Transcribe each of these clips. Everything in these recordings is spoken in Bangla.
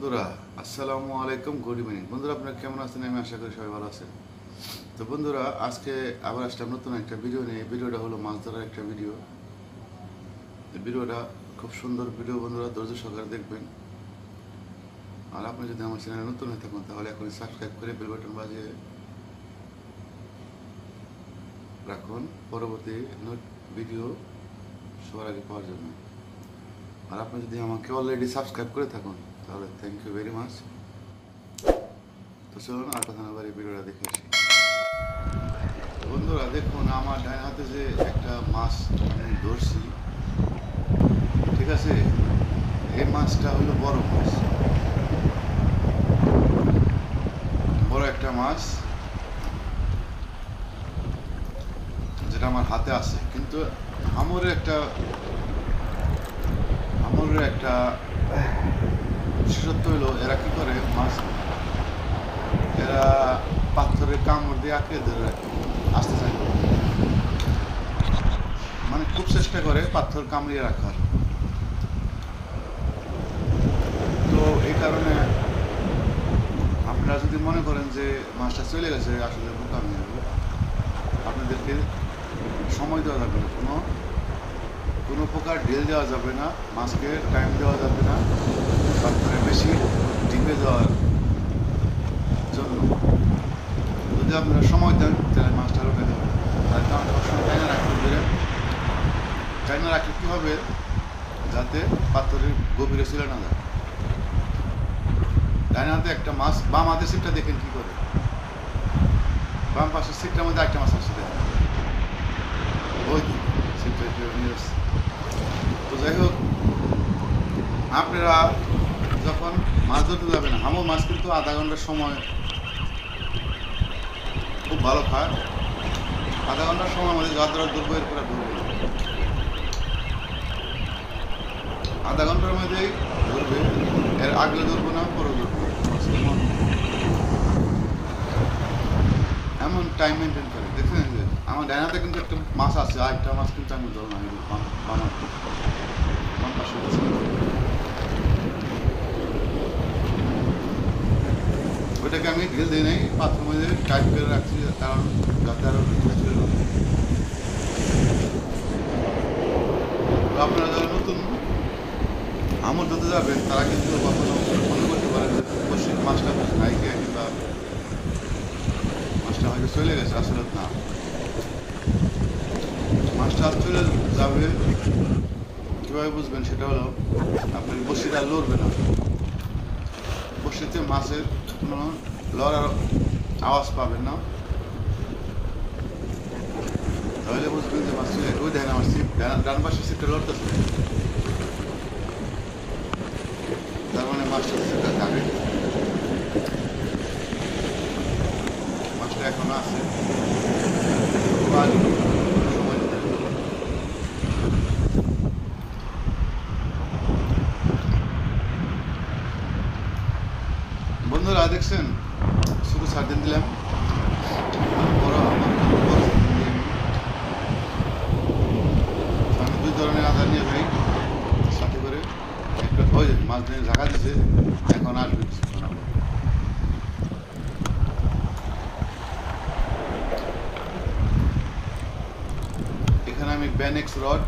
বন্ধুরা আসসালামু আলাইকুম, গুড ইভিনিং। বন্ধুরা আপনারা কেমন আছেন? আমি আশা করি সবাই ভালো আছেন। তো বন্ধুরা আজকে আবার আসলাম নতুন একটা ভিডিও নিয়ে। ভিডিওটা হলো মাছ ধরার একটা ভিডিও। ভিডিওটা খুব সুন্দর ভিডিও, বন্ধুরা ধৈর্য সহকারে দেখবেন। আর আপনি যদি আমার চ্যানেলে নতুন হয়ে থাকুন তাহলে এখনই সাবস্ক্রাইব করে বেল বাটন বাজিয়ে রাখুন পরবর্তী ভিডিও সবার আগে পাওয়ার জন্য। আর আপনি যদি আমাকে অলরেডি সাবস্ক্রাইব করে থাকুন তাহলে থ্যাংক ইউ ভেরি মাচ। তো চলুন আর কথা না বাড়ি ভিডিওটা দেখে আসি। বন্ধুরা দেখুন, আমার ডান হাতে যে একটা মাছ আমি ধরছি, ঠিক আছে, এই মাছটা হলো বড় মাছ, বড় একটা মাছ যেটা আমার হাতে আছে। কিন্তু আমরের একটা বিশেষত্ব হলো এরা কি করে, মাছ এরা পাথরের কামড় দিয়ে আঁকড়ে ধরে রাখে, আসতে চায়, মানে খুব চেষ্টা করে পাথর কামড়িয়ে রাখার। তো এই কারণে আপনারা যদি মনে করেন যে মাছটা চলে গেছে, আসলে বোকামি হবে। আপনাদেরকে সময় দেওয়া যাবে না, কোনো প্রকার ঢিল দেওয়া যাবে না, মাছকে টাইম দেওয়া যাবে না পাথরে বেশি ডিপে যাওয়ার জন্য। যদি আপনারা সময় দেন তাহলে মাছটা রোকে দেবে। তার কারণ সবসময় টাইনা রাখতে হবে। টাইনা রাখলে কী হবে, যাতে পাথরের গভীরে চলে না যায়। ডাইন হাতে একটা মাছ, বাম হাতের সিটটা দেখেন কী করে, বাম পাশের সিটটার মধ্যে একটা মাছ আসছে, দেখেন ওই সিটটা নিয়ে আসছে। তো যাই হোক, আপনারা যখন মাছ ধরতে যাবেন, হামো মাছ কিন্তু আধা ঘন্টার সময় খুব ভালো খায়। আধা ঘন্টার সময় মধ্যে যা ধরা ধরবো এরপরে ধরবো, আধা ঘন্টার মধ্যেই ধরবে, এর আগলে ধরবো না, পরে ধরবো। এমন টাইম মেনটেন করে। দেখছেন যে আমার ডান হাতে কিন্তু একটা মাছ আছে, আর একটা মাছ কিন্তু আমি ধরো না, বাম পাশে ওইটাকে আমি ঢিল দিয়ে নেই, পাথর মধ্যে টাইট করে রাখছি, কারণ যাতে আরো আপনারা যারা নতুন আমর ধরতে যাবেন তারা কিন্তু কখনো মনে করতে পারেন যে অবশ্যই মাছটা নাই খেয়ে কিংবা মাছটা হয়তো চলে গেছে। আসলে না, মাছটা চলে যাবে কীভাবে বুঝবেন সেটা হলো, আপনার বড়শিটা লড়বে না, বড়শিতে মাছের কোনো লড়ার আওয়াজ পাবেন না, তাহলে বুঝবেন যে মাছ চলে। ওই দেখেন আমার সিট, ডান পাশের সিটটা লড়তেছে, তার মানে মাছটা সিটটা যাবে, মাছটা এখনো আছে। বন্ধুরা দেখছেন, শুধু সার্দিন দিলাম, আমি 2 ধরনের আদা নিয়ে যাই সাথে করে, একটা হয়ে যায় মাছ নিয়ে ঝাঁকা দিছে, এখন আসবে। এখানে আমি ব্যানেক্স রড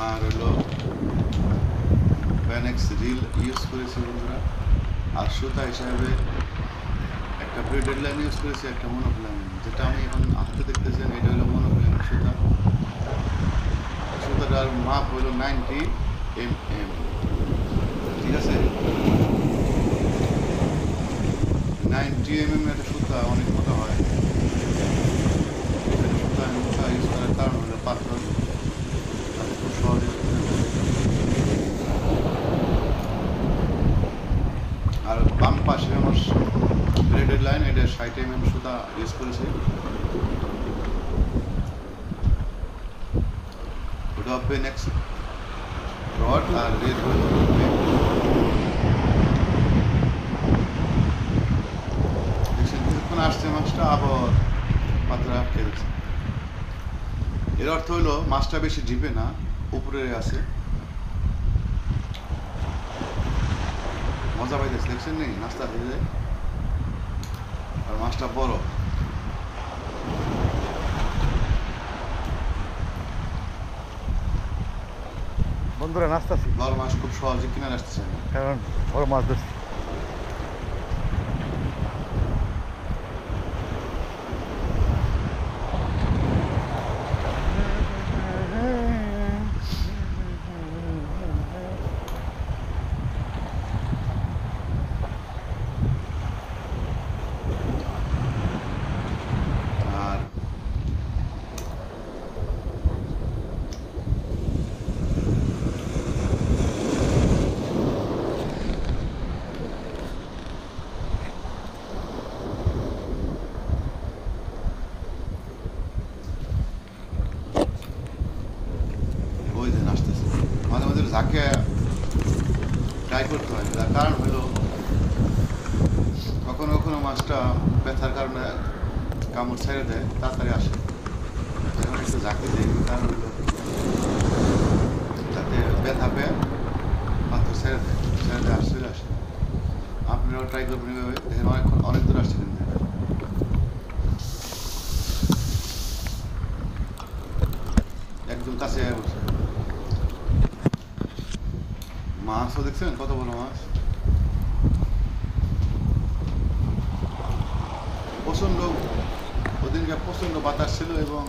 আর হলো ব্যানেক্স রিল ইউজ করেছি বন্ধুরা, আর সুতা হিসাবে একটা ব্রেডেড লাইন ইউজ করেছি, একটা মনোপ্লাইন, যেটা আমি এখন হাতে দেখতেছেন এটা হলো মনোপ্লাইন সুতা। সুতাটার মাপ হলো 90 mm, ঠিক আছে, 90 mm একটা সুতা অনেক মোটা হয়। সুতা আমি মোটা ইউজ করার কারণ হলো পাথর খুব সহজে। আর বাম পাশে আমার ব্রেডেড লাইন, এটা 60 mm সুতা ইউজ করেছি, ওটা হবে নেক্সট রড, আর রেড হলো দেখছেন কিছুক্ষণ আসছে মাছটা, আবার পাত্রে আটকে দিচ্ছে। এর অর্থ হলো মাছটা বেশি ডিপে না, উপরে আছে। মজা পাইতেছে, দেখছেন নি নাস্তা হয়ে যায় আর মাছটা বড়। বন্ধুরা নাচতেছি বড় মাছ খুব সহজে কিনে আসতেছে না। কারণ বড় মাছ ধরছি। আর ওই দিন আসতেছে মাঝে মাঝে ঝাঁকে ট্রাই করতে হয়। তার কারণ হলো কখনো কখনো মাছটা ব্যথার কারণে কামড় ছেড়ে দেয়, তাড়াতাড়ি আসে। এখন একটু ঝাঁকি দেয়, কারণ হলো যাতে ব্যথা পেয়ে পাথর ছেড়ে দেয়, ছেড়ে দেয় আর চলে আসে। আপনারাও ট্রাই করবেন এইভাবে, দেখেন অনেকক্ষণ অনেক দূর আসছে কিন্তু একদম কাছে বসে। মাছও দেখছেন কত বড় মাছ, প্রচন্ড ওদিনকে প্রচন্ড বাতাস ছিল এবং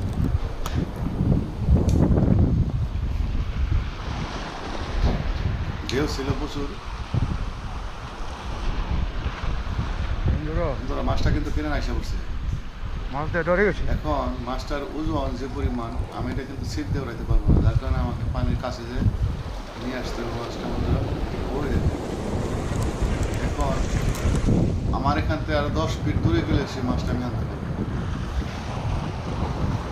ঢেউ ছিল প্রচুর। বন্ধুরা মাছটা কিন্তু কিনে না এসে পড়ছে। মাছ দিয়ে ডরে গেছি। এখন মাছটার ওজন যে পরিমাণ, আমি এটা কিন্তু ছিপ দিয়ে উড়াইতে পারবো না, যার কারণে আমাকে পানির কাছে যে নিয়ে আসতে হবে মাছটা। বন্ধুরা পড়ে যেতে, এখন আমার এখান থেকে আরো 10 ফিট দূরে গেলে সেই মাছটা আমি আনতে পারবো।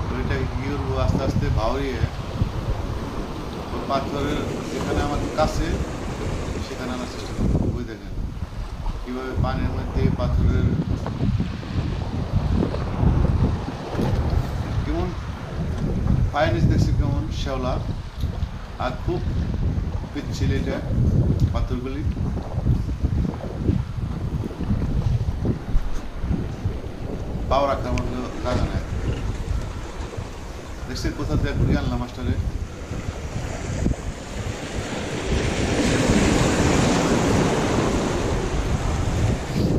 তো এটাকে কি করবো, আস্তে আস্তে ভাউরিয়ে ওই পাথরের যেখানে আমার কাছে সেখানে আনার চেষ্টা করবো। ওই দেখেন কীভাবে পানির মধ্যে পাথরের কেমন পায়ের নিচে দেখছি কেমন শ্যাওলা, আর খুব পিচ্ছিল এটা পাথরগুলি। পাও রাখার মধ্যে জায়গা নেয়। দেখছি কোথা থেকে ঘুরিয়ে আনলাম মাস্টারে।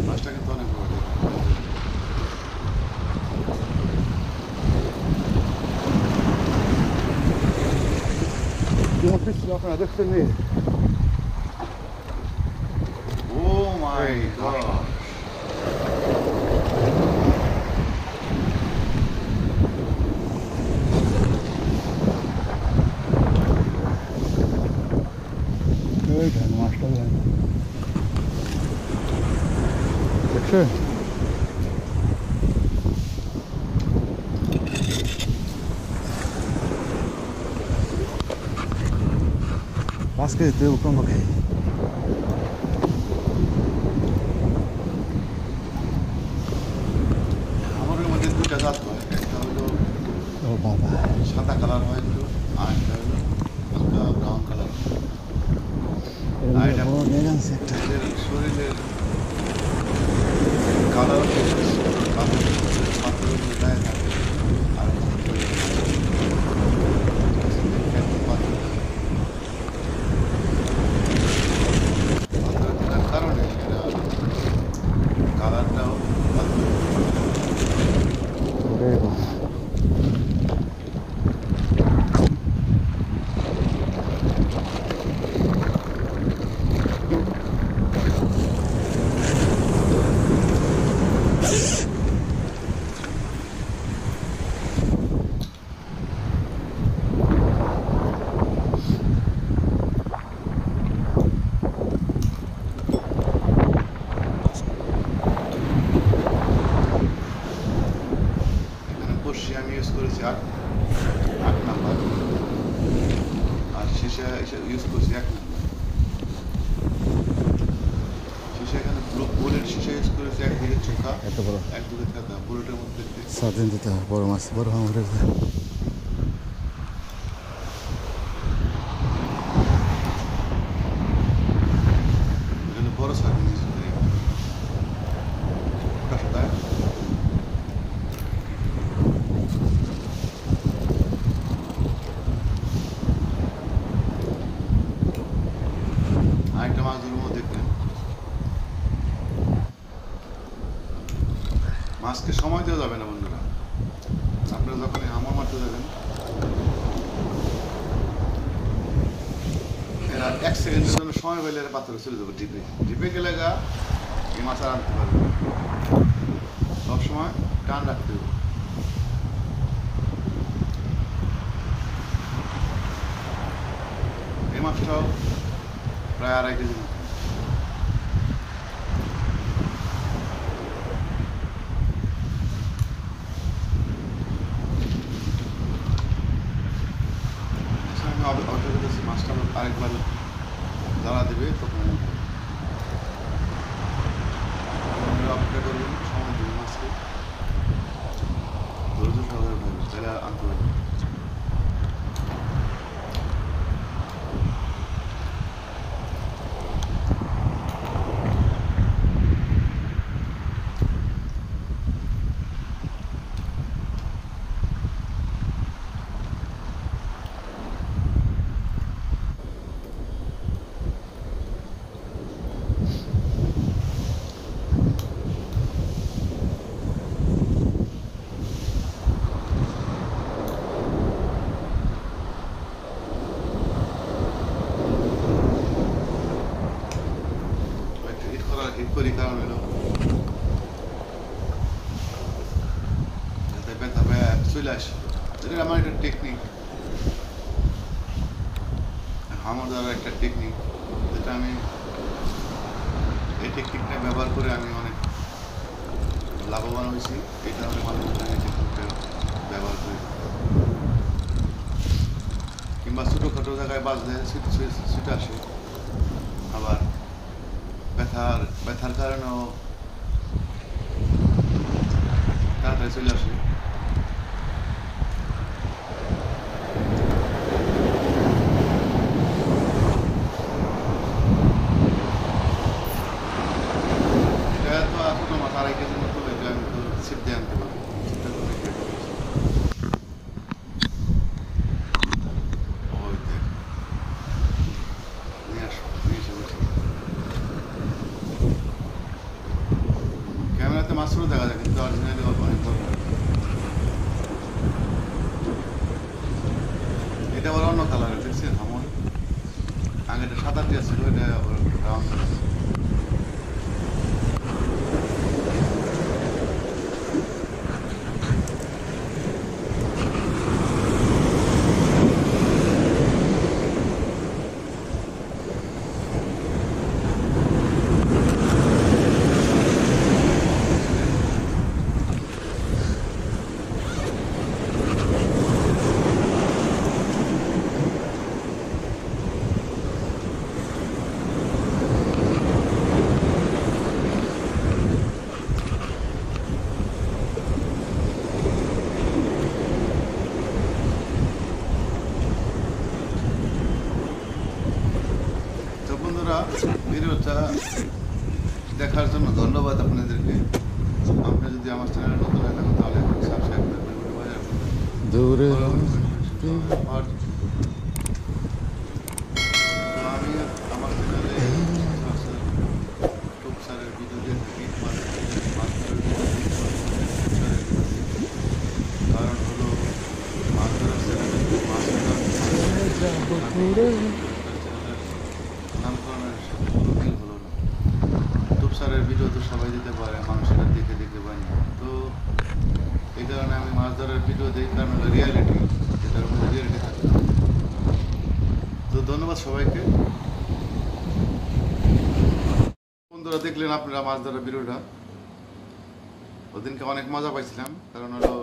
মাছটা কিন্তু অনেক বড়। আপনারা দেখছেন নি? ও মাই গড, এই দেন মাছটা দেন, দেখছেন? পাঁচ কেজি দেবো তোমাকে। আমাদের মধ্যে দুইটা জাত হয়, একটা হলো ও বাবা, সাদা কালার হয় একটু, আর একটা হলো হালকা ব্রাউন কালার। আর এটা একটা এদের শরীরের কালার পাথরের গায়ে থাকে। আর পাথরের থাকার কারণে এরা কালারটাও বসে আমি ইউজ করেছি 8 নাম্বার, আর সীসা ইউজ করছি 1 নাম্বার। সীসা এখানে বুলেট সীসা ইউজ করেছি, একদিকে চোখা, এত বড় একদিকে কাদা। বুলেটের মধ্যে সার্জেন দিতে হয়, বড় মাছ, বড় মাছ। বড় সাইজ। আরেকটা মাছ ধরবো দেখলেন। মাছকে সময় দেওয়া যাবে না বন্ধুরা। আপনারা যখন হামর মারতে যাবেন, এরা 1 সেকেন্ডের জন্য সময় পেলে এরা পাথরে চলে যাবে ডিপে। ডিপে গেলে গা এই মাছ আর আনতে পারবে না। সবসময় টান রাখতে হবে। এই মাছটাও প্রায় 2.5 কেজি মতো। আমি অর্ডার করেছি, মাছটা আরেকবার জ্বালা দেবে তখন অপেক্ষা করবেন, সময় দেবেন মাছকে, ধৈর্য সহকারে পাবেন, তাহলে আনতে পারবেন। হিট করি কারণ হলো যাতে ব্যথা চলে আসে। এটা আমার একটা টেকনিক, হামর ধরার একটা টেকনিক, যেটা আমি এই টেকনিকটা ব্যবহার করে আমি অনেক লাভবান হয়েছি। এই কারণে মাঝে মধ্যে আমি টেকনিকটা ব্যবহার করি। কিংবা ছোটোখাটো জায়গায় বাজলে ছুটে আসে। আবার ব্যথার কারণেও তাড়াতাড়ি চলে আসে। এটা তো ছোটো মাছ 2.5 কেজির মতো, এটা আমি তো ছিপ দিয়ে আনতে পারবো। ছিপটা তো অনেক রেট বেশি। ওই দেখ, নিয়ে আসো, নিয়ে এসে বসে। ক্যামেরাতে মাছগুলো দেখা যায়, কিন্তু অরিজিনালি অনেক বড়। এটা আবার অন্য কালারের, দেখছেন হামর? আগে এটা সাদা দিয়ে ছিল, এটা ব্রাউন কালার। বন্ধুরা, ভিডিওটা দেখার জন্য ধন্যবাদ আপনাদেরকে। আপনি যদি আমার চ্যানেলে নতুন হয়ে থাকেন তাহলে সাবস্ক্রাইব করবেন, বাজার করবেন। দূরে আর আমি আমার চ্যানেলে টুকসারের ভিডিও দিয়ে থাকি, কারণ হলো মাছ ধরার চ্যানেলে নামকরণের সাথে কোনো মিল হলো না। টুকসারের ভিডিও তো সবাই দিতে পারে, মানুষেরা দেখে দেখে বানি। তো এই কারণে আমি মাছ ধরার ভিডিও দিই, কারণ হলো রিয়ালিটি, এটার মধ্যে রিয়ালিটি থাকে। তো ধন্যবাদ সবাইকে। বন্ধুরা, দেখলেন আপনারা মাছ ধরার ভিডিওটা। ওদিনকে অনেক মজা পাইছিলাম, কারণ হলো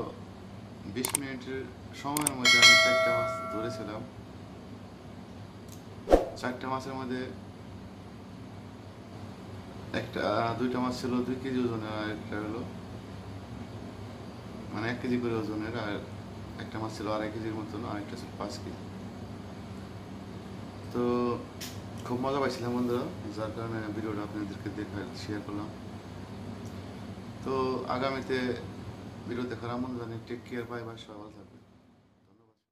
20 মিনিটের সময়ের মধ্যে আমি 4টা মাছ ধরেছিলাম। 4টা মাছের মধ্যে দুইটা মাছ ছিল 2 কেজি ওজনের, আর একটা হলো মানে 1 কেজি করে ওজনের, আর একটা মাছ ছিল 2.5 কেজির মতন, আর একটা ছিল 5 কেজি। তো খুব মজা পাইছিলাম বন্ধুরা, যার কারণে ভিডিওটা আপনাদেরকে শেয়ার করলাম। তো আগামীতে ভিডিও দেখার আমন্ত্রণ জানাই। টেক কেয়ার, বাই বাই, সবাই ভালো থাকবেন।